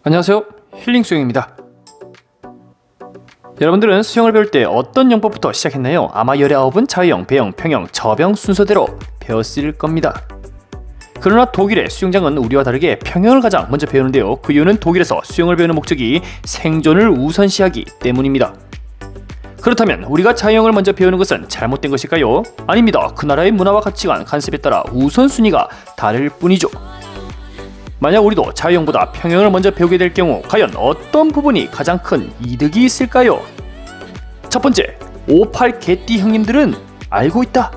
안녕하세요, 힐링 수영입니다. 여러분들은 수영을 배울 때 어떤 영법부터 시작했나요? 아마 19은 자유형, 배영, 평영, 저병 순서대로 배웠을 겁니다. 그러나 독일의 수영장은 우리와 다르게 평영을 가장 먼저 배우는데요. 그 이유는 독일에서 수영을 배우는 목적이 생존을 우선시하기 때문입니다. 그렇다면 우리가 자유형을 먼저 배우는 것은 잘못된 것일까요? 아닙니다. 그 나라의 문화와 가치관, 관습에 따라 우선순위가 다를 뿐이죠. 만약 우리도 자유형보다 평영을 먼저 배우게 될 경우 과연 어떤 부분이 가장 큰 이득이 있을까요? 첫 번째, 58 개띠 형님들은 알고 있다.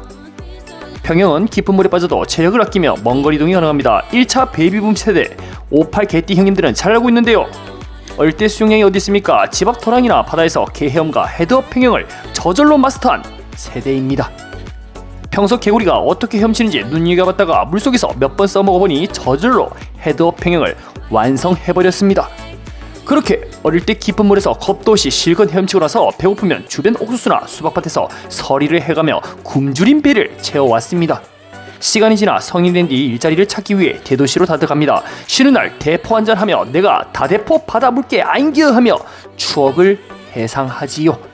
평영은 깊은 물에 빠져도 체력을 아끼며 먼거리 이동이 가능합니다. 1차 베이비붐 세대 58 개띠 형님들은 잘 알고 있는데요. 어릴 때 수영량이 어디 있습니까? 집 앞 토랑이나 바다에서 개헤엄과 헤드업 평영을 저절로 마스터한 세대입니다. 평소 개구리가 어떻게 헤엄치는지 눈여겨봤다가 물속에서 몇 번 써먹어보니 저절로 헤드업 평영을 완성해버렸습니다. 그렇게 어릴 때 깊은 물에서 겁도 없이 실컷 헤엄치고 나서 배고프면 주변 옥수수나 수박밭에서 서리를 해가며 굶주린 배를 채워왔습니다. 시간이 지나 성인이 된 뒤 일자리를 찾기 위해 대도시로 다들어갑니다. 쉬는 날 대포 한잔하며 내가 다대포 받아 물게 아인겨 하며 추억을 회상하지요.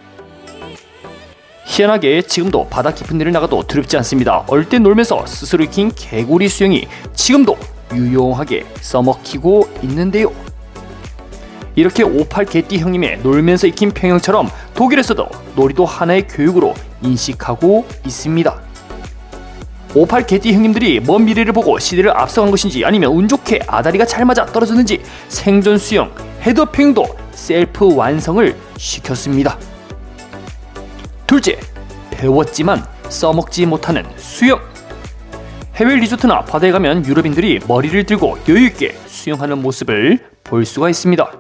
희한하게 지금도 바다 깊은 데를 나가도 두렵지 않습니다. 어릴 때 놀면서 스스로 익힌 개구리 수영이 지금도 유용하게 써먹히고 있는데요. 이렇게 58 개띠 형님의 놀면서 익힌 평영처럼 독일에서도 놀이도 하나의 교육으로 인식하고 있습니다. 58 개띠 형님들이 먼 미래를 보고 시대를 앞서간 것인지 아니면 운 좋게 아다리가 잘 맞아 떨어졌는지 생존 수영, 헤드업 평영도 셀프 완성을 시켰습니다. 둘째, 배웠지만 써먹지 못하는 수영. 해외 리조트나 바다에 가면 유럽인들이 머리를 들고 여유있게 수영하는 모습을 볼 수가 있습니다.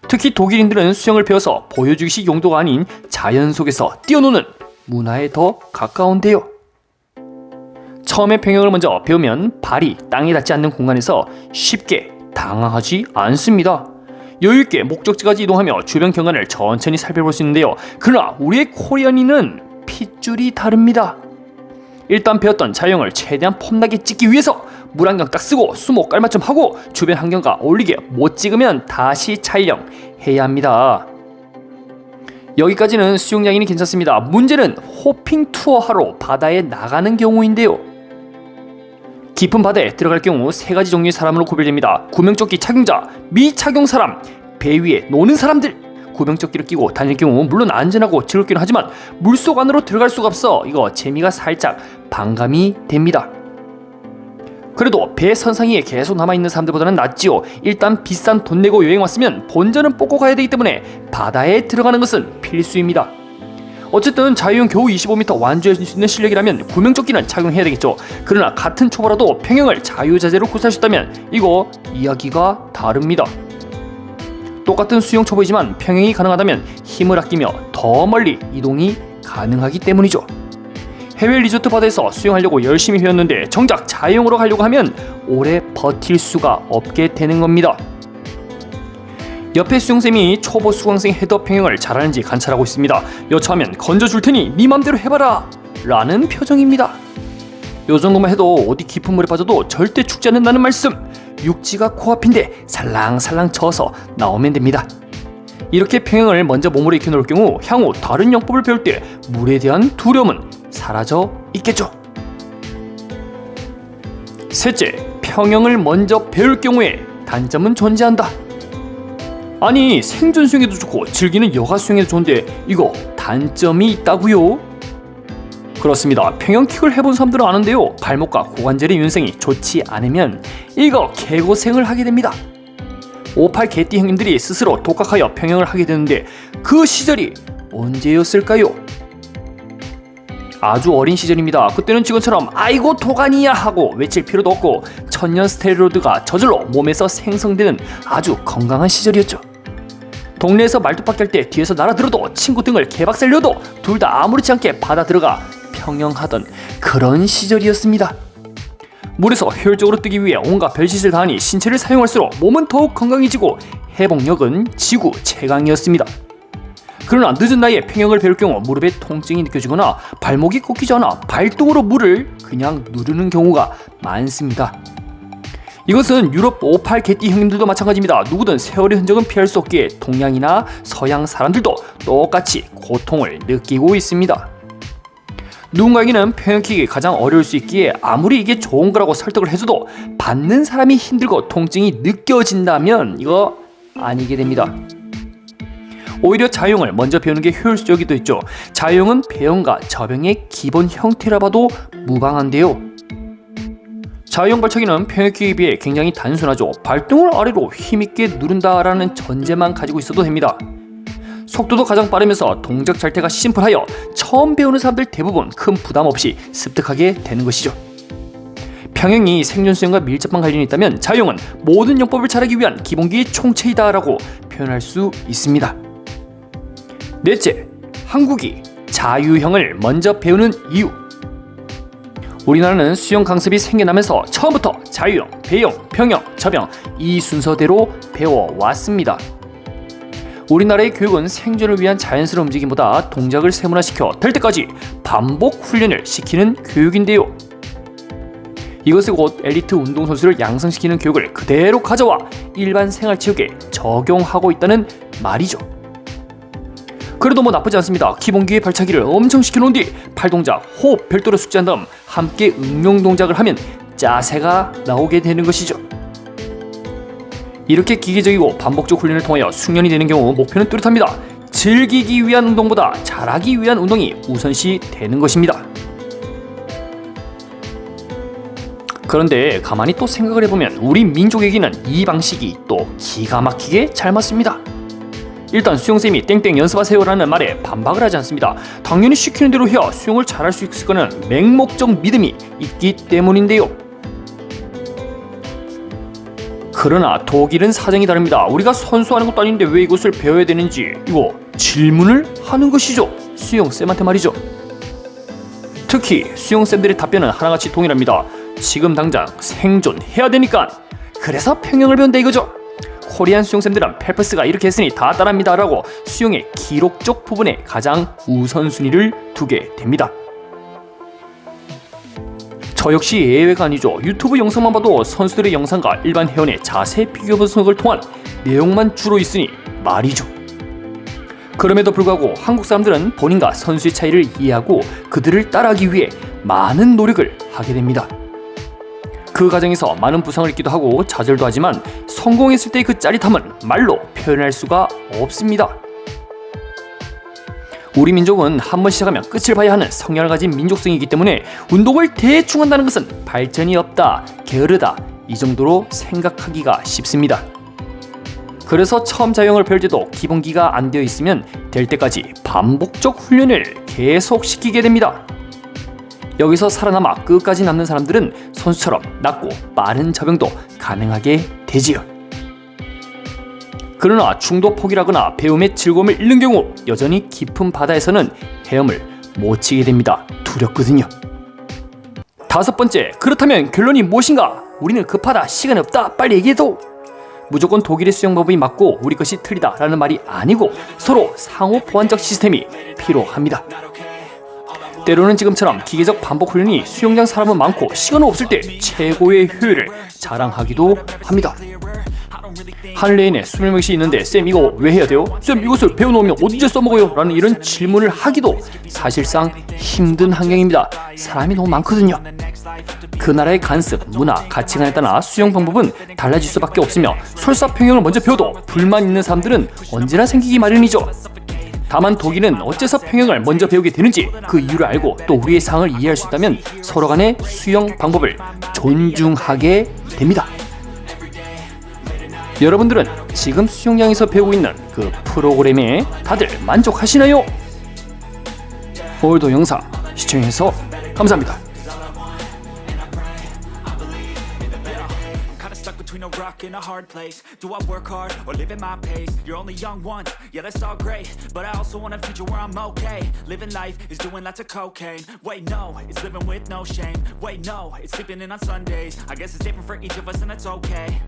특히 독일인들은 수영을 배워서 보여주기식 용도가 아닌 자연 속에서 뛰어노는 문화에 더 가까운데요. 처음에 평영을 먼저 배우면 발이 땅에 닿지 않는 공간에서 쉽게 당황하지 않습니다. 여유있게 목적지까지 이동하며 주변 경관을 천천히 살펴볼 수 있는데요. 그러나 우리의 코리안인은 핏줄이 다릅니다. 일단 배웠던 자유형을 최대한 폼나게 찍기 위해서 물안경 딱 쓰고 수목 깔맞춤 하고 주변 환경과 어울리게 못 찍으면 다시 촬영해야 합니다. 여기까지는 수영장이니 괜찮습니다. 문제는 호핑 투어 하러 바다에 나가는 경우인데요. 깊은 바다에 들어갈 경우 세 가지 종류의 사람으로 구별됩니다. 구명조끼 착용자, 미착용 사람, 배 위에 노는 사람들. 구명조끼를 끼고 다닐 경우 물론 안전하고 즐겁기는 하지만 물속 안으로 들어갈 수가 없어 이거 재미가 살짝 반감이 됩니다. 그래도 배 선상 위에 계속 남아있는 사람들보다는 낫지요. 일단 비싼 돈 내고 여행 왔으면 본전은 뽑고 가야 되기 때문에 바다에 들어가는 것은 필수입니다. 어쨌든 자유형 겨우 25m 완주할 수 있는 실력이라면 구명조끼는 착용해야 되겠죠. 그러나 같은 초보라도 평영을 자유자재로 구사하셨다면 이거 이야기가 다릅니다. 똑같은 수영 초보이지만 평영이 가능하다면 힘을 아끼며 더 멀리 이동이 가능하기 때문이죠. 해외 리조트 바다에서 수영하려고 열심히 배웠는데 정작 자유형으로 가려고 하면 오래 버틸 수가 없게 되는 겁니다. 옆에 수영쌤이 초보 수강생 헤드업 평영을 잘하는지 관찰하고 있습니다. 여차하면 건져줄 테니 네 맘대로 해봐라 라는 표정입니다. 요 정도만 해도 어디 깊은 물에 빠져도 절대 죽지 않는다는 말씀. 육지가 코앞인데 살랑살랑 쳐서 나오면 됩니다. 이렇게 평영을 먼저 몸으로 익혀놓을 경우 향후 다른 영법을 배울 때 물에 대한 두려움은 사라져 있겠죠. 셋째, 평영을 먼저 배울 경우에 단점은 존재한다. 아니 생존 수영에도 좋고 즐기는 여가 수영에도 좋은데 이거 단점이 있다고요? 그렇습니다. 평영킥을 해본 사람들은 아는데요. 발목과 고관절의 윤생이 좋지 않으면 이거 개고생을 하게 됩니다. 58 개띠 형님들이 스스로 독학하여 평영을 하게 되는데 그 시절이 언제였을까요? 아주 어린 시절입니다. 그때는 지금처럼 아이고 도가니야 하고 외칠 필요도 없고 천연 스테로이드가 저절로 몸에서 생성되는 아주 건강한 시절이었죠. 동네에서 말뚝박기 할 때 뒤에서 날아들어도 친구 등을 개박살려도 둘 다 아무렇지 않게 바다 들어가 평영하던 그런 시절이었습니다. 물에서 효율적으로 뜨기 위해 온갖 별짓을 다하니 신체를 사용할수록 몸은 더욱 건강해지고 회복력은 지구 최강이었습니다. 그러나 늦은 나이에 평영을 배울 경우 무릎에 통증이 느껴지거나 발목이 꺾이지 않아 발등으로 물을 그냥 누르는 경우가 많습니다. 이것은 유럽 58 개띠 형님들도 마찬가지입니다. 누구든 세월의 흔적은 피할 수 없기에 동양이나 서양 사람들도 똑같이 고통을 느끼고 있습니다. 누군가에게는 평형킥이 가장 어려울 수 있기에 아무리 이게 좋은 거라고 설득을 해줘도 받는 사람이 힘들고 통증이 느껴진다면 이거 아니게 됩니다. 오히려 자유형을 먼저 배우는 게 효율적이기도 했죠. 자유형은 배영과 저병의 기본 형태라 봐도 무방한데요. 자유형 발차기는 평형킥에 비해 굉장히 단순하죠. 발등을 아래로 힘있게 누른다라는 전제만 가지고 있어도 됩니다. 속도도 가장 빠르면서 동작 잘태가 심플하여 처음 배우는 사람들 대부분 큰 부담 없이 습득하게 되는 것이죠. 평형이 생존수영과 밀접한 관련이 있다면 자유형은 모든 영법을 잘하기 위한 기본기의 총체이다라고 표현할 수 있습니다. 넷째, 한국이 자유형을 먼저 배우는 이유. 우리나라는 수영 강습이 생겨나면서 처음부터 자유형, 배영, 평형, 저병 이 순서대로 배워왔습니다. 우리나라의 교육은 생존을 위한 자연스러운 움직임보다 동작을 세분화시켜 될 때까지 반복 훈련을 시키는 교육인데요. 이것을 곧 엘리트 운동선수를 양성시키는 교육을 그대로 가져와 일반 생활체육에 적용하고 있다는 말이죠. 그래도 뭐 나쁘지 않습니다. 기본기의 발차기를 엄청 시켜놓은 뒤 팔동작, 호흡 별도로 숙지한 다음 함께 응용 동작을 하면 짜세가 나오게 되는 것이죠. 이렇게 기계적이고 반복적 훈련을 통하여 숙련이 되는 경우 목표는 뚜렷합니다. 즐기기 위한 운동보다 잘하기 위한 운동이 우선시 되는 것입니다. 그런데 가만히 또 생각을 해보면 우리 민족에게는 이 방식이 또 기가 막히게 잘 맞습니다. 일단 수영쌤이 땡땡 연습하세요라는 말에 반박을 하지 않습니다. 당연히 시키는 대로 해야 수영을 잘할 수 있을 거는 맹목적 믿음이 있기 때문인데요. 그러나 독일은 사정이 다릅니다. 우리가 선수하는 것도 아닌데 왜 이것을 배워야 되는지 이거 질문을 하는 것이죠. 수영쌤한테 말이죠. 특히 수영쌤들의 답변은 하나같이 동일합니다. 지금 당장 생존해야 되니까. 그래서 평형을 배운다 이거죠. 코리안 수영쌤들은 펠프스가 이렇게 했으니 다 따라합니다 라고 수영의 기록적 부분에 가장 우선순위를 두게 됩니다. 저 역시 예외가 아니죠. 유튜브 영상만 봐도 선수들의 영상과 일반 회원의 자세 비교 분석을 통한 내용만 주로 있으니 말이죠. 그럼에도 불구하고 한국 사람들은 본인과 선수의 차이를 이해하고 그들을 따라하기 위해 많은 노력을 하게 됩니다. 그 과정에서 많은 부상을 입기도 하고 좌절도 하지만 성공했을 때의 그 짜릿함은 말로 표현할 수가 없습니다. 우리 민족은 한번 시작하면 끝을 봐야 하는 성향을 가진 민족성이기 때문에 운동을 대충 한다는 것은 발전이 없다, 게으르다 이 정도로 생각하기가 쉽습니다. 그래서 처음 자유형을 배울 때도 기본기가 안 되어 있으면 될 때까지 반복적 훈련을 계속 시키게 됩니다. 여기서 살아남아 끝까지 남는 사람들은 선수처럼 낮고 빠른 저병도 가능하게 되지요. 그러나 중도 포기라거나 배움의 즐거움을 잃는 경우 여전히 깊은 바다에서는 헤엄을 못 치게 됩니다. 두렵거든요. 다섯 번째, 그렇다면 결론이 무엇인가? 우리는 급하다, 시간이 없다, 빨리 얘기해도. 무조건 독일의 수영 방법이 맞고 우리 것이 틀리다 라는 말이 아니고 서로 상호 보완적 시스템이 필요합니다. 때로는 지금처럼 기계적 반복 훈련이 수영장 사람은 많고 시간은 없을 때 최고의 효율을 자랑하기도 합니다. 하늘레인에 20명씩 있는데 쌤 이거 왜 해야 돼요? 쌤 이것을 배워놓으면 언제 써먹어요? 라는 이런 질문을 하기도 사실상 힘든 환경입니다. 사람이 너무 많거든요. 그 나라의 관습, 문화, 가치관에 따라 수영 방법은 달라질 수밖에 없으며 설사 평형을 먼저 배워도 불만 있는 사람들은 언제나 생기기 마련이죠. 다만 독일은 어째서 평형을 먼저 배우게 되는지 그 이유를 알고 또 우리의 상황을 이해할 수 있다면 서로 간의 수영 방법을 존중하게 됩니다. 여러분들은 지금 수영장에서 배우고 있는 그 프로그램에 다들 만족하시나요? 오늘도 영상 시청해주셔서 감사합니다. Between a rock and a hard place. Do I work hard or live at my pace? You're only young once, yeah that's all great, but I also want a future where I'm okay. Living life is doing lots of cocaine. Wait no, it's living with no shame. Wait no, it's sleeping in on Sundays. I guess it's different for each of us and that's okay.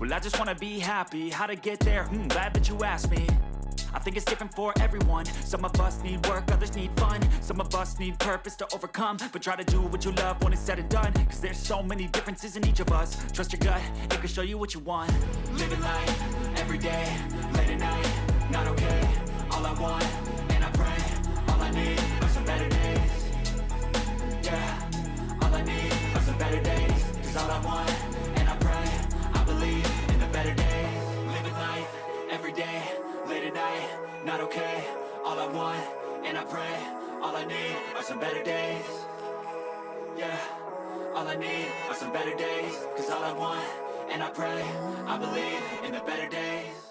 Well I just wanna be happy, how to get there? Glad that you asked me. I think it's different for everyone. Some of us need work, others need fun. Some of us need purpose to overcome. But try to do what you love when it's said and done. Cause there's so many differences in each of us. Trust your gut, it can show you what you want. Living life, every day, late at night, not okay. All I want, and I pray, all I need are some better days. Yeah, all I need are some better days. Cause all I want, and I pray, I believe in the better days. Living life, every day, late at night, not okay. All I want, and I pray, all I need are some better days. Yeah, all I need are some better days. Cause all I want, and I pray, I believe in the better days.